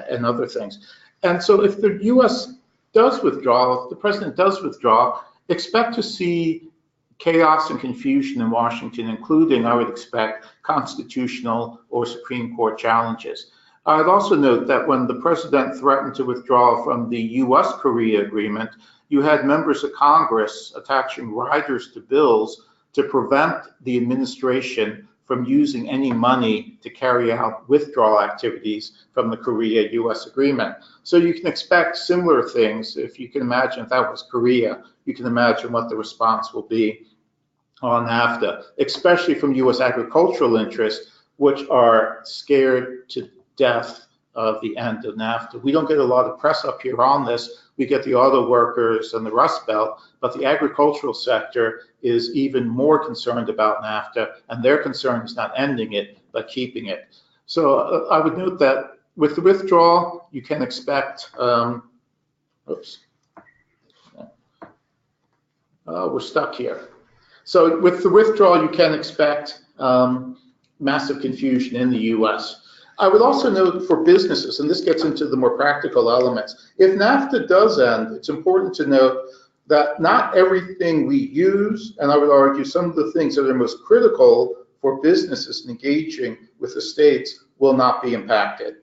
and other things? And so if the U.S. does withdraw, if the president does withdraw, expect to see chaos and confusion in Washington, including, I would expect, constitutional or Supreme Court challenges. I'd also note that when the president threatened to withdraw from the U.S.-Korea agreement, you had members of Congress attaching riders to bills to prevent the administration from using any money to carry out withdrawal activities from the Korea-U.S. agreement. So you can expect similar things. If you can imagine if that was Korea, you can imagine what the response will be on NAFTA, especially from U.S. agricultural interests, which are scared to death of the end of NAFTA. We don't get a lot of press up here on this. We get the auto workers and the Rust Belt, but the agricultural sector is even more concerned about NAFTA, and their concern is not ending it, but keeping it. So I would note that with the withdrawal, you can expect, we're stuck here. So with the withdrawal, you can expect massive confusion in the U.S. I would also note for businesses, and this gets into the more practical elements, if NAFTA does end, it's important to note that not everything we use, and I would argue some of the things that are most critical for businesses engaging with the states will not be impacted.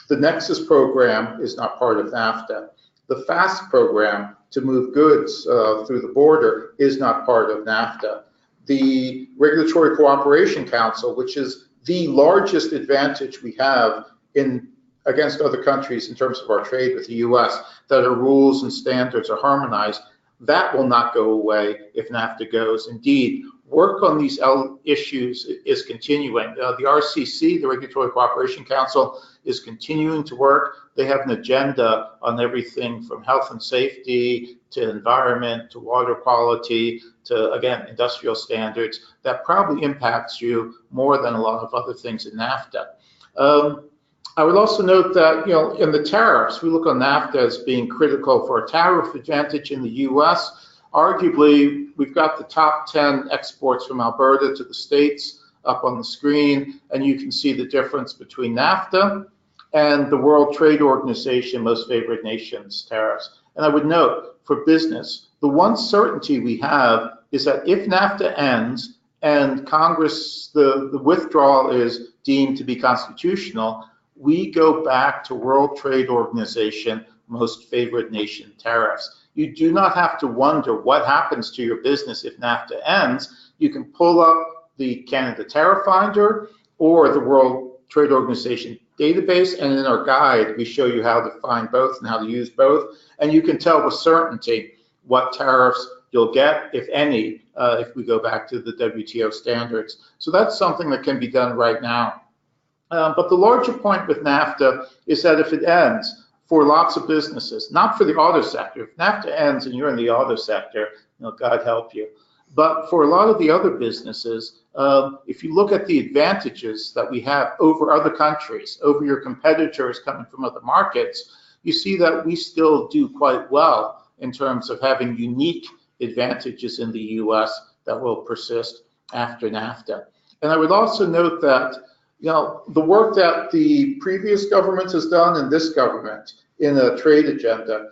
The Nexus program is not part of NAFTA. The FAST program to move goods through the border is not part of NAFTA. The Regulatory Cooperation Council, which is the largest advantage we have in against other countries in terms of our trade with the US, that our rules and standards are harmonized. That will not go away if NAFTA goes. Indeed, work on these issues is continuing. The RCC, the Regulatory Cooperation Council, is continuing to work. They have an agenda on everything from health and safety to environment to water quality to, again, industrial standards that probably impacts you more than a lot of other things in NAFTA. I would also note that, in the tariffs, we look on NAFTA as being critical for a tariff advantage in the US. Arguably, we've got the top 10 exports from Alberta to the States up on the screen, and you can see the difference between NAFTA and the World Trade Organization Most Favored Nations tariffs. And I would note, for business, the one certainty we have is that if NAFTA ends and Congress, the withdrawal is deemed to be constitutional, we go back to World Trade Organization Most Favored Nation tariffs. You do not have to wonder what happens to your business if NAFTA ends. You can pull up the Canada Tariff Finder or the World Trade Organization database, and in our guide, we show you how to find both and how to use both, and you can tell with certainty what tariffs you'll get, if any, if we go back to the WTO standards. So that's something that can be done right now. But the larger point with NAFTA is that if it ends, for lots of businesses, not for the auto sector, if NAFTA ends and you're in the auto sector, God help you. But for a lot of the other businesses, if you look at the advantages that we have over other countries, over your competitors coming from other markets, you see that we still do quite well in terms of having unique advantages in the US that will persist after NAFTA. And I would also note that the work that the previous government has done and this government in a trade agenda,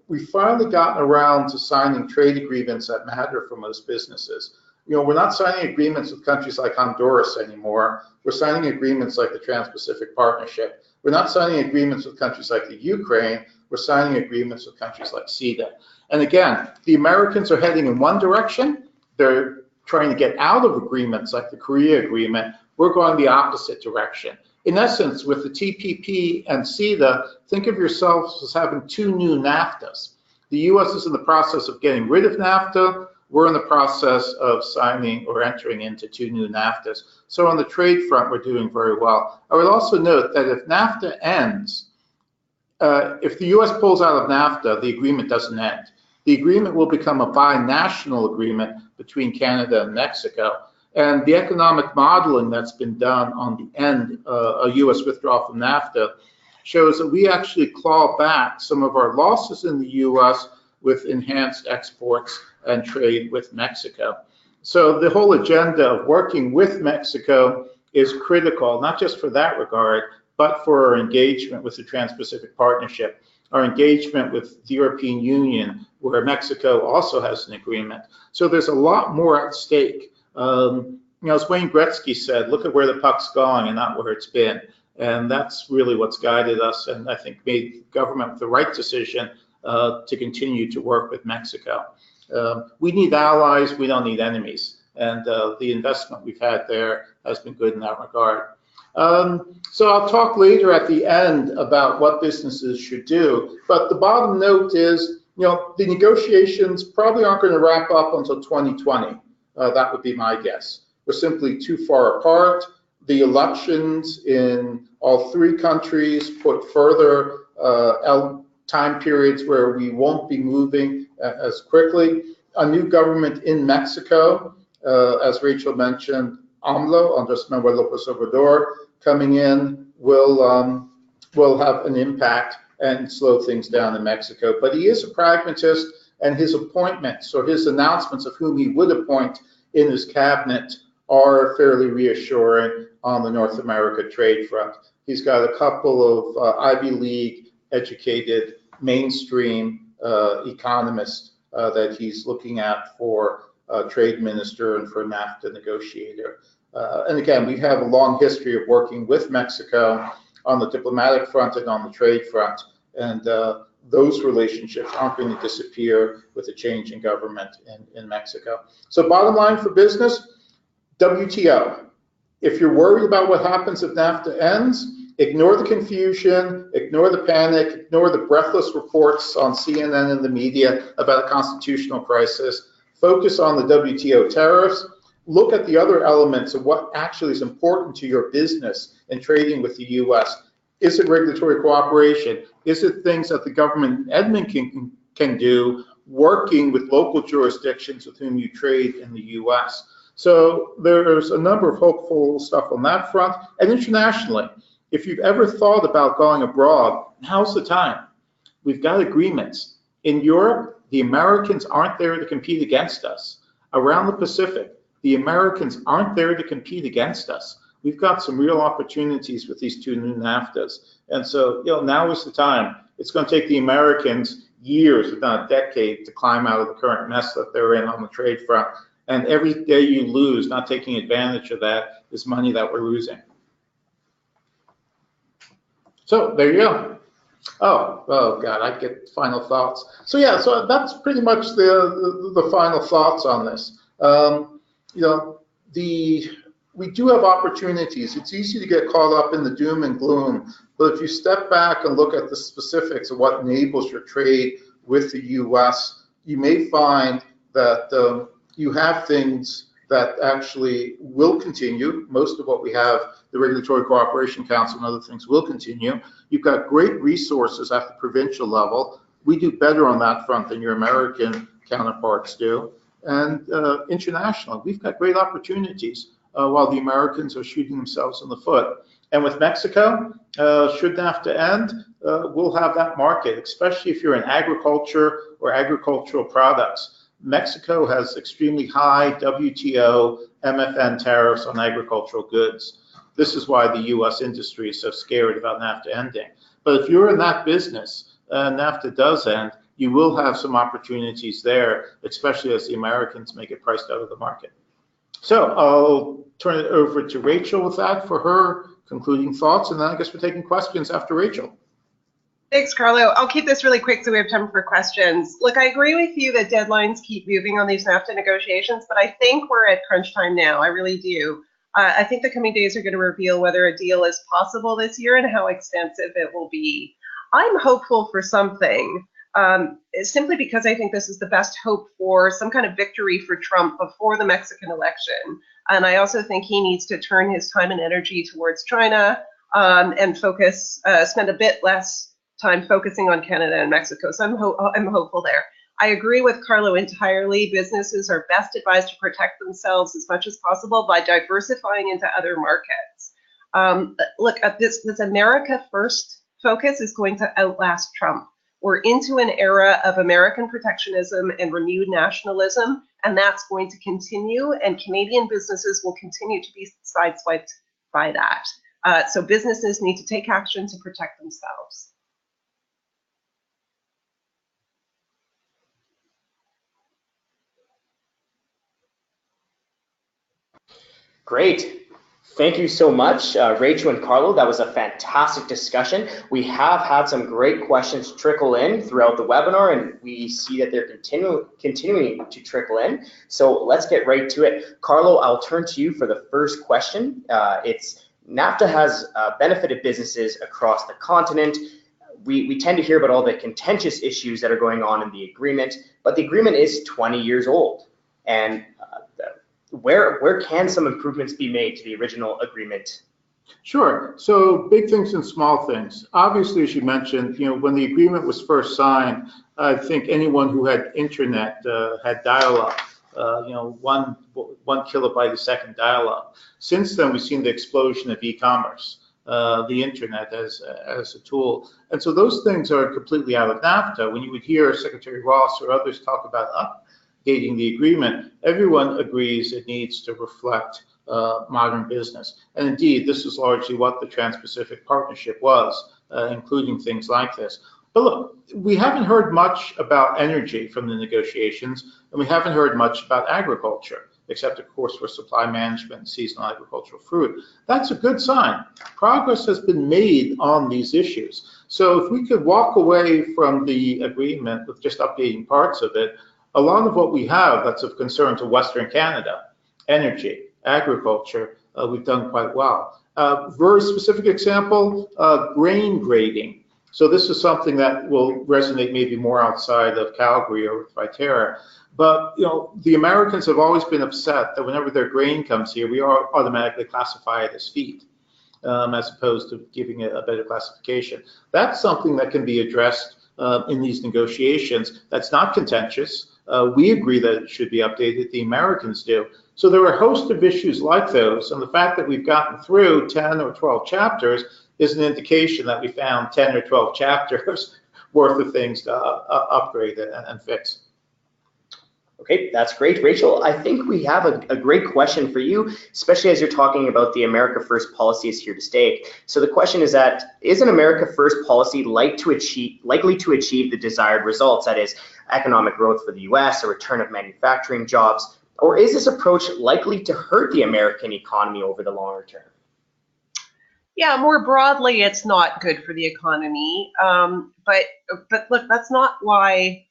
we've finally gotten around to signing trade agreements that matter for most businesses. We're not signing agreements with countries like Honduras anymore. We're signing agreements like the Trans-Pacific Partnership. We're not signing agreements with countries like the Ukraine. We're signing agreements with countries like CETA. And again, the Americans are heading in one direction. They're trying to get out of agreements like the Korea Agreement. We're going the opposite direction. In essence, with the TPP and CETA, think of yourselves as having two new NAFTAs. The US is in the process of getting rid of NAFTA. We're in the process of signing or entering into two new NAFTAs. So on the trade front, we're doing very well. I would also note that if NAFTA ends, if the US pulls out of NAFTA, the agreement doesn't end. The agreement will become a binational agreement between Canada and Mexico. And the economic modeling that's been done on the end, a US withdrawal from NAFTA, shows that we actually claw back some of our losses in the US with enhanced exports and trade with Mexico. So the whole agenda of working with Mexico is critical, not just for that regard, but for our engagement with the Trans-Pacific Partnership, our engagement with the European Union, where Mexico also has an agreement. So there's a lot more at stake. As Wayne Gretzky said, look at where the puck's going and not where it's been. And that's really what's guided us and I think made government the right decision to continue to work with Mexico. We need allies, we don't need enemies. And the investment we've had there has been good in that regard. So I'll talk later at the end about what businesses should do. But the bottom note is, the negotiations probably aren't going to wrap up until 2020. That would be my guess. We're simply too far apart. The elections in all three countries put further time periods where we won't be moving as quickly. A new government in Mexico, as Rachel mentioned, AMLO, Andrés Manuel López Obrador, coming in will have an impact and slow things down in Mexico. But he is a pragmatist, and his appointments or his announcements of whom he would appoint in his cabinet are fairly reassuring on the North America trade front. He's got a couple of Ivy League educated mainstream economists that he's looking at for trade minister and for NAFTA negotiator. And again, we have a long history of working with Mexico on the diplomatic front and on the trade front. And those relationships aren't going to disappear with a change in government in Mexico. So bottom line for business, WTO. If you're worried about what happens if NAFTA ends, Ignore the confusion, ignore the panic, ignore the breathless reports on CNN and the media about a constitutional crisis. Focus on the WTO tariffs. Look at the other elements of what actually is important to your business in trading with the US. Is it regulatory cooperation? Is it things that the government in Edmonton can do, working with local jurisdictions with whom you trade in the US? So there's a number of hopeful stuff on that front. And internationally, if you've ever thought about going abroad, now's the time. We've got agreements. In Europe, the Americans aren't there to compete against us. Around the Pacific, the Americans aren't there to compete against us. We've got some real opportunities with these two new NAFTAs. And so, now is the time. It's going to take the Americans years, if not a decade, to climb out of the current mess that they're in on the trade front. And every day you lose, not taking advantage of that, is money that we're losing. So there you go. Oh God, I get final thoughts. So yeah, so that's pretty much the final thoughts on this. We do have opportunities. It's easy to get caught up in the doom and gloom, but if you step back and look at the specifics of what enables your trade with the U.S., you may find that you have things that actually will continue. Most of what we have, the Regulatory Cooperation Council and other things, will continue. You've got great resources at the provincial level. We do better on that front than your American counterparts do. And internationally, we've got great opportunities while the Americans are shooting themselves in the foot. And with Mexico, should NAFTA end, we'll have that market, especially if you're in agriculture or agricultural products. Mexico has extremely high WTO MFN tariffs on agricultural goods. This is why the U.S. industry is so scared about NAFTA ending. But if you're in that business, NAFTA does end, you will have some opportunities there, especially as the Americans may get priced out of the market. So I'll turn it over to Rachel with that for her concluding thoughts, and then I guess we're taking questions after Rachel. Thanks, Carlo. I'll keep this really quick so we have time for questions. Look, I agree with you that deadlines keep moving on these NAFTA negotiations, but I think we're at crunch time now. I really do. I think the coming days are going to reveal whether a deal is possible this year and how extensive it will be. I'm hopeful for something, simply because I think this is the best hope for some kind of victory for Trump before the Mexican election. And I also think he needs to turn his time and energy towards China and focus, spend a bit less time focusing on Canada and Mexico. So I'm hopeful there. I agree with Carlo entirely. Businesses are best advised to protect themselves as much as possible by diversifying into other markets. Look, this America First focus is going to outlast Trump. We're into an era of American protectionism and renewed nationalism, and that's going to continue, and Canadian businesses will continue to be sideswiped by that. So businesses need to take action to protect themselves. Great. Thank you so much, Rachel and Carlo. That was a fantastic discussion. We have had some great questions trickle in throughout the webinar, and we see that they're continuing to trickle in. So let's get right to it. Carlo, I'll turn to you for the first question. It's NAFTA has benefited businesses across the continent. We tend to hear about all the contentious issues that are going on in the agreement, but the agreement is 20 years old. And where can some improvements be made to the original agreement? Sure. So big things and small things. Obviously, as you mentioned, when the agreement was first signed, I think anyone who had internet had dial-up, 1 kilobyte a second dial-up. Since then, we've seen the explosion of e-commerce, the internet as a tool. And so those things are completely out of NAFTA. When you would hear Secretary Ross or others talk about updating the agreement, everyone agrees it needs to reflect modern business. And indeed, this is largely what the Trans-Pacific Partnership was, including things like this. But look, we haven't heard much about energy from the negotiations, and we haven't heard much about agriculture, except of course for supply management and seasonal agricultural fruit. That's a good sign. Progress has been made on these issues. So if we could walk away from the agreement with just updating parts of it, a lot of what we have that's of concern to Western Canada, energy, agriculture, we've done quite well. Very specific example, grain grading. So this is something that will resonate maybe more outside of Calgary or with Viterra. But the Americans have always been upset that whenever their grain comes here, we automatically classify it as feed, as opposed to giving it a better classification. That's something that can be addressed in these negotiations. That's not contentious. We agree that it should be updated. The Americans do. So there are a host of issues like those, and the fact that we've gotten through 10 or 12 chapters is an indication that we found 10 or 12 chapters worth of things to upgrade and fix. Okay, that's great. Rachel, I think we have a great question for you, especially as you're talking about the America First policy is here to stay. So the question is that, is an America First policy likely to achieve the desired results, that is, economic growth for the US, a return of manufacturing jobs, or is this approach likely to hurt the American economy over the longer term? Yeah, more broadly, it's not good for the economy. But look, that's not why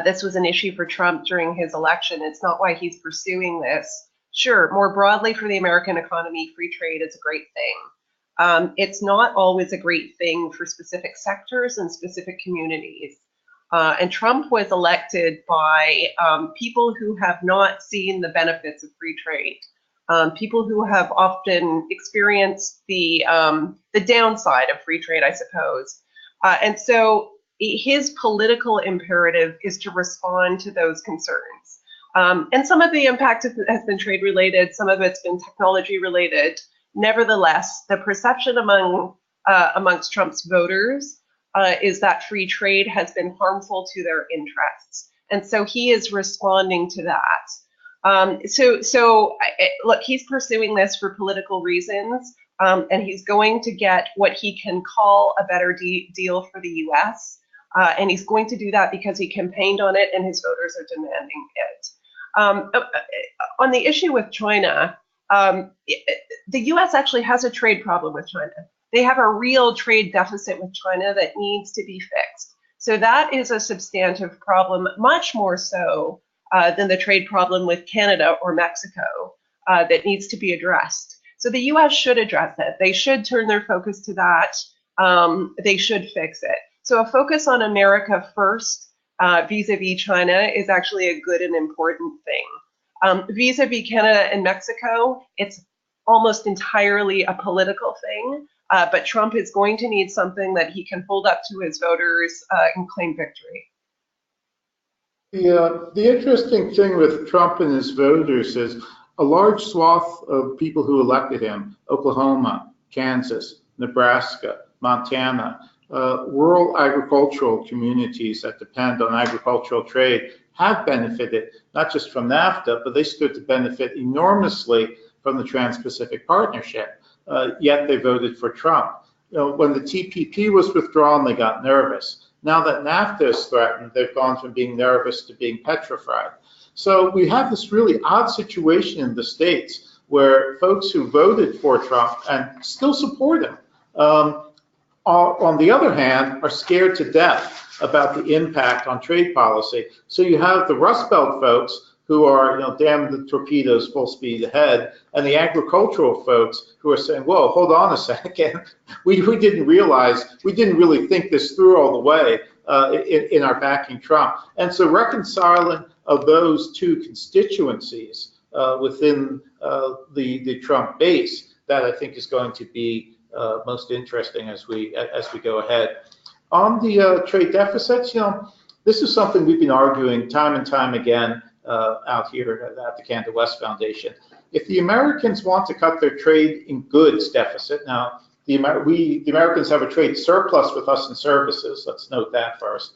this was an issue for Trump during his election. It's not why he's pursuing this. Sure, more broadly for the American economy, free trade is a great thing. It's not always a great thing for specific sectors and specific communities. And Trump was elected by people who have not seen the benefits of free trade. People who have often experienced the downside of free trade, I suppose. And so his political imperative is to respond to those concerns. And some of the impact has been trade related, some of it's been technology related. Nevertheless, the perception amongst Trump's voters is that free trade has been harmful to their interests. And so he is responding to that. Look, he's pursuing this for political reasons, and he's going to get what he can call a better deal for the US. And he's going to do that because he campaigned on it and his voters are demanding it. On the issue with China, the US actually has a trade problem with China. They have a real trade deficit with China that needs to be fixed. So that is a substantive problem, much more so than the trade problem with Canada or Mexico that needs to be addressed. So the US should address it. They should turn their focus to that. They should fix it. So a focus on America first vis-a-vis China is actually a good and important thing. Vis-a-vis Canada and Mexico, it's almost entirely a political thing, but Trump is going to need something that he can hold up to his voters and claim victory. The interesting thing with Trump and his voters is a large swath of people who elected him, Oklahoma, Kansas, Nebraska, Montana, rural agricultural communities that depend on agricultural trade have benefited, not just from NAFTA, but they stood to benefit enormously from the Trans-Pacific Partnership, yet they voted for Trump. When the TPP was withdrawn, they got nervous. Now that NAFTA is threatened, they've gone from being nervous to being petrified. So we have this really odd situation in the States where folks who voted for Trump and still support him, on the other hand, are scared to death about the impact on trade policy. So you have the Rust Belt folks who are, damn the torpedoes, full speed ahead, and the agricultural folks who are saying, whoa, hold on a second. We didn't realize, we didn't really think this through all the way in our backing Trump. And so reconciling of those two constituencies within the Trump base, that I think is going to be most interesting as we go ahead. On the trade deficits, this is something we've been arguing time and time again out here at the Canada West Foundation. If the Americans want to cut their trade in goods deficit, now the Americans have a trade surplus with us in services. Let's note that first.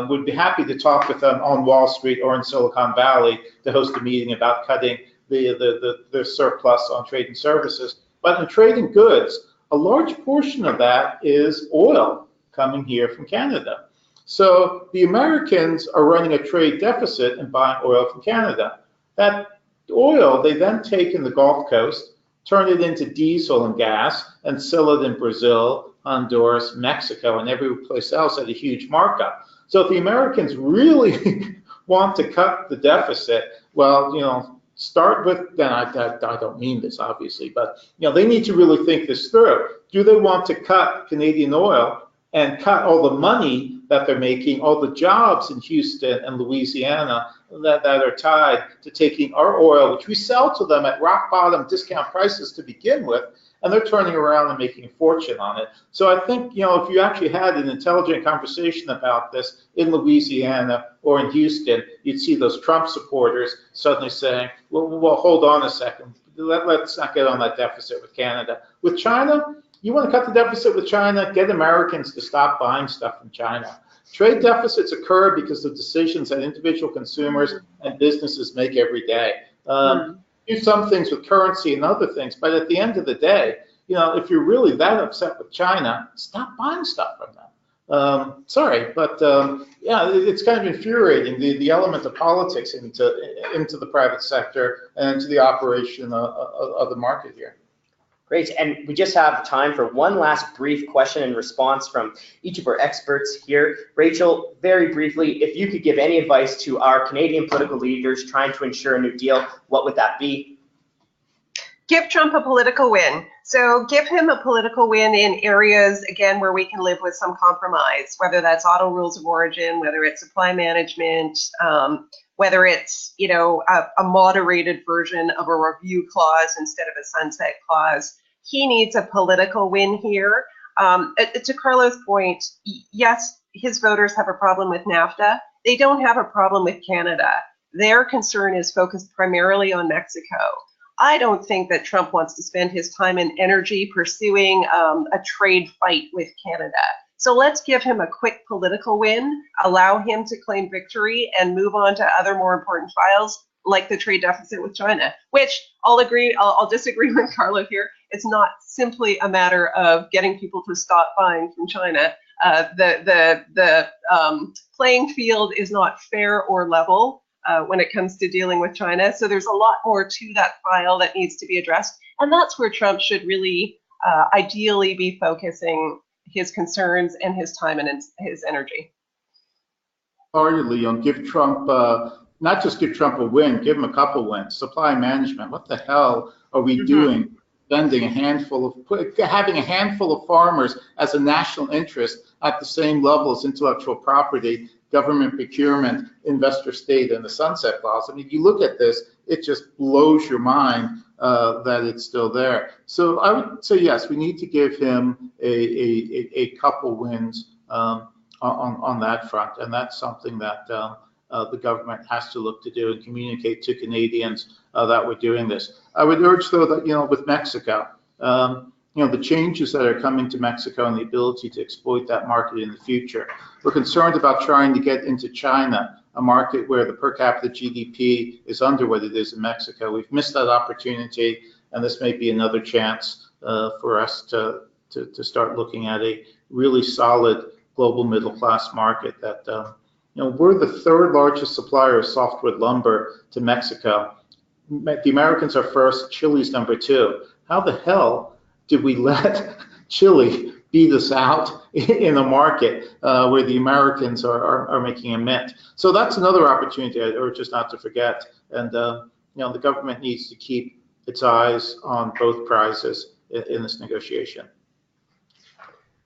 We'd be happy to talk with them on Wall Street or in Silicon Valley to host a meeting about cutting the surplus on trade and services. But in trade and goods, a large portion of that is oil coming here from Canada. So the Americans are running a trade deficit and buying oil from Canada. That oil they then take in the Gulf Coast, turn it into diesel and gas, and sell it in Brazil, Honduras, Mexico, and every place else at a huge markup. So if the Americans really want to cut the deficit, well, start with, then I don't mean this obviously, but they need to really think this through. Do they want to cut Canadian oil and cut all the money that they're making, all the jobs in Houston and Louisiana that are tied to taking our oil, which we sell to them at rock bottom discount prices to begin with, and they're turning around and making a fortune on it. So I think, if you actually had an intelligent conversation about this in Louisiana or in Houston, you'd see those Trump supporters suddenly saying, well, hold on a second. Let's not get on that deficit with Canada. With China, you want to cut the deficit with China, get Americans to stop buying stuff from China. Trade deficits occur because of decisions that individual consumers and businesses make every day. Do some things with currency and other things, but at the end of the day, if you're really that upset with China, stop buying stuff from them. Sorry, but yeah, it's kind of infuriating, the element of politics into the private sector and into the operation of the market here. Great, and we just have time for one last brief question and response from each of our experts here. Rachel, very briefly, if you could give any advice to our Canadian political leaders trying to ensure a new deal, what would that be? Give Trump a political win. So give him a political win in areas, again, where we can live with some compromise, whether that's auto rules of origin, whether it's supply management, whether it's, a moderated version of a review clause instead of a sunset clause. He needs a political win here. To Carlo's point, yes, his voters have a problem with NAFTA. They don't have a problem with Canada. Their concern is focused primarily on Mexico. I don't think that Trump wants to spend his time and energy pursuing a trade fight with Canada. So let's give him a quick political win, allow him to claim victory, and move on to other more important files like the trade deficit with China, which I'll disagree with Carlo here. It's not simply a matter of getting people to stop buying from China. The playing field is not fair or level when it comes to dealing with China. So there's a lot more to that file that needs to be addressed. And that's where Trump should really ideally be focusing his concerns and his time and his energy. Arguably, give Trump, not just give Trump a win, give him a couple wins. Supply management, what the hell are we doing? Having a handful of farmers as a national interest at the same level as intellectual property, government procurement, investor state, and the sunset clause. I mean, you look at this, it just blows your mind that it's still there. So I would say yes, we need to give him a couple wins on that front, and that's something that the government has to look to do and communicate to Canadians that we're doing this. I would urge, though, that with Mexico, the changes that are coming to Mexico and the ability to exploit that market in the future. We're concerned about trying to get into China, a market where the per capita GDP is under what it is in Mexico. We've missed that opportunity, and this may be another chance for us to start looking at a really solid global middle class market that we're the third largest supplier of softwood lumber to Mexico. The Americans are first, Chile's number 2. How the hell did we let Chile beat us out in a market where the Americans are making a mint? So that's another opportunity I urge us not to forget. And the government needs to keep its eyes on both prizes in this negotiation.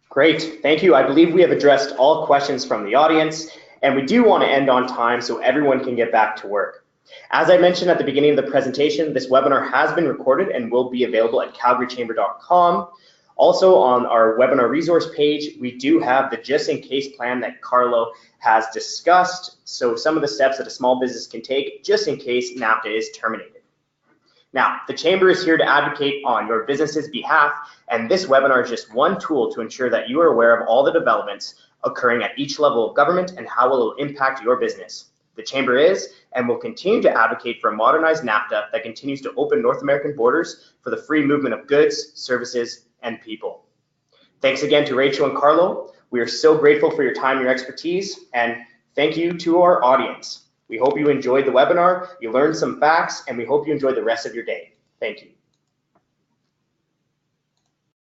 Great, thank you. I believe we have addressed all questions from the audience, and we do want to end on time so everyone can get back to work. As I mentioned at the beginning of the presentation, this webinar has been recorded and will be available at calgarychamber.com. Also on our webinar resource page, we do have the just in case plan that Carlo has discussed. So some of the steps that a small business can take just in case NAFTA is terminated. Now, the Chamber is here to advocate on your business's behalf, and this webinar is just one tool to ensure that you are aware of all the developments occurring at each level of government and how it will impact your business. The Chamber is and will continue to advocate for a modernized NAFTA that continues to open North American borders for the free movement of goods, services, and people. Thanks again to Rachel and Carlo. We are so grateful for your time and your expertise, and thank you to our audience. We hope you enjoyed the webinar, you learned some facts, and we hope you enjoy the rest of your day. Thank you.